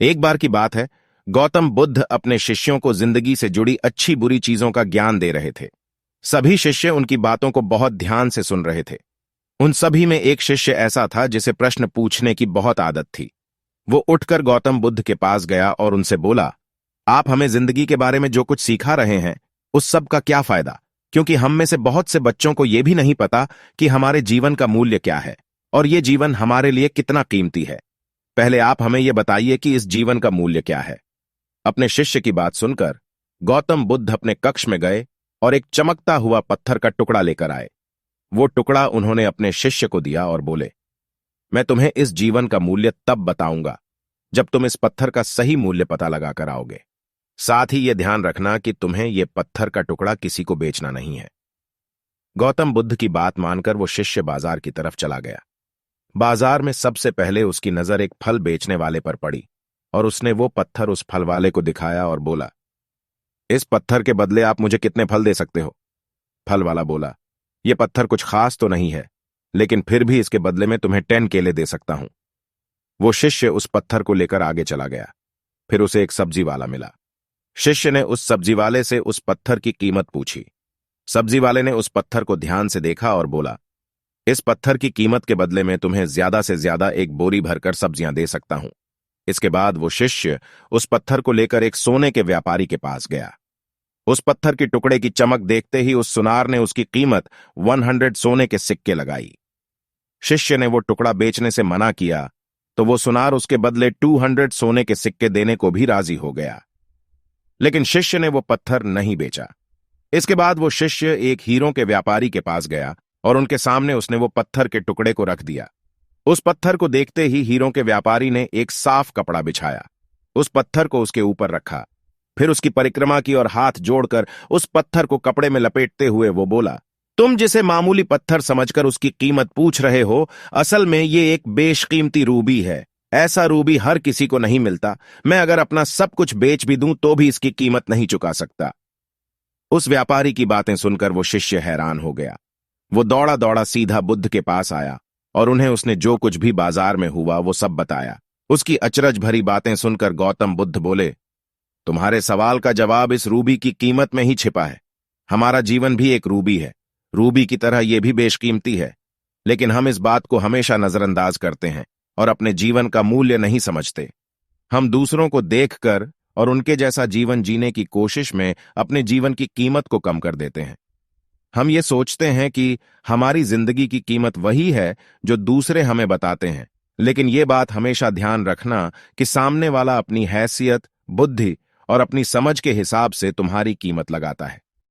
एक बार की बात है, गौतम बुद्ध अपने शिष्यों को जिंदगी से जुड़ी अच्छी बुरी चीजों का ज्ञान दे रहे थे। सभी शिष्य उनकी बातों को बहुत ध्यान से सुन रहे थे। उन सभी में एक शिष्य ऐसा था जिसे प्रश्न पूछने की बहुत आदत थी। वो उठकर गौतम बुद्ध के पास गया और उनसे बोला, आप हमें जिंदगी के बारे में जो कुछ सिखा रहे हैं उस सब का क्या फायदा, क्योंकि हम में से बहुत से बच्चों को यह भी नहीं पता कि हमारे जीवन का मूल्य क्या है और ये जीवन हमारे लिए कितना कीमती है। पहले आप हमें यह बताइए कि इस जीवन का मूल्य क्या है। अपने शिष्य की बात सुनकर गौतम बुद्ध अपने कक्ष में गए और एक चमकता हुआ पत्थर का टुकड़ा लेकर आए। वो टुकड़ा उन्होंने अपने शिष्य को दिया और बोले, मैं तुम्हें इस जीवन का मूल्य तब बताऊंगा जब तुम इस पत्थर का सही मूल्य पता लगाकर आओगे। साथ ही यह ध्यान रखना कि तुम्हें यह पत्थर का टुकड़ा किसी को बेचना नहीं है। गौतम बुद्ध की बात मानकर वो शिष्य बाजार की तरफ चला गया। बाजार में सबसे पहले उसकी नजर एक फल बेचने वाले पर पड़ी और उसने वो पत्थर उस फल वाले को दिखाया और बोला, इस पत्थर के बदले आप मुझे कितने फल दे सकते हो? फल वाला बोला, यह पत्थर कुछ खास तो नहीं है, लेकिन फिर भी इसके बदले में तुम्हें 10 केले दे सकता हूं। वो शिष्य उस पत्थर को लेकर आगे चला गया। फिर उसे एक सब्जी वाला मिला। शिष्य ने उस सब्जी वाले से उस पत्थर की कीमत पूछी। सब्जी वाले ने उस पत्थर को ध्यान से देखा और बोला, इस पत्थर की कीमत के बदले में तुम्हें ज्यादा से ज्यादा एक बोरी भरकर सब्जियां दे सकता हूं। इसके बाद वो शिष्य उस पत्थर को लेकर एक सोने के व्यापारी के पास गया। उस पत्थर की टुकड़े की चमक देखते ही उस सुनार ने उसकी कीमत 100 सोने के सिक्के लगाई। शिष्य ने वो टुकड़ा बेचने से मना किया तो वो सुनार उसके बदले 200 सोने के सिक्के देने को भी राजी हो गया, लेकिन शिष्य ने वो पत्थर नहीं बेचा। इसके बाद वो शिष्य एक हीरों के व्यापारी के पास गया और उनके सामने उसने वो पत्थर के टुकड़े को रख दिया। उस पत्थर को देखते ही हीरों के व्यापारी ने एक साफ कपड़ा बिछाया, उस पत्थर को उसके ऊपर रखा, फिर उसकी परिक्रमा की और हाथ जोड़कर उस पत्थर को कपड़े में लपेटते हुए वो बोला, तुम जिसे मामूली पत्थर समझकर उसकी कीमत पूछ रहे हो, असल में ये एक बेशकीमती रूबी है। ऐसा रूबी हर किसी को नहीं मिलता। मैं अगर अपना सब कुछ बेच भी दूं तो भी इसकी कीमत नहीं चुका सकता। उस व्यापारी की बातें सुनकर वो शिष्य हैरान हो गया। वो दौड़ा दौड़ा सीधा बुद्ध के पास आया और उन्हें उसने जो कुछ भी बाजार में हुआ वो सब बताया। उसकी अचरज भरी बातें सुनकर गौतम बुद्ध बोले, तुम्हारे सवाल का जवाब इस रूबी की कीमत में ही छिपा है। हमारा जीवन भी एक रूबी है, रूबी की तरह यह भी बेशकीमती है, लेकिन हम इस बात को हमेशा नजरअंदाज करते हैं और अपने जीवन का मूल्य नहीं समझते। हम दूसरों को देखकर और उनके जैसा जीवन जीने की कोशिश में अपने जीवन की कीमत को कम कर देते हैं। हम ये सोचते हैं कि हमारी जिंदगी की कीमत वही है जो दूसरे हमें बताते हैं, लेकिन ये बात हमेशा ध्यान रखना कि सामने वाला अपनी हैसियत, बुद्धि और अपनी समझ के हिसाब से तुम्हारी कीमत लगाता है।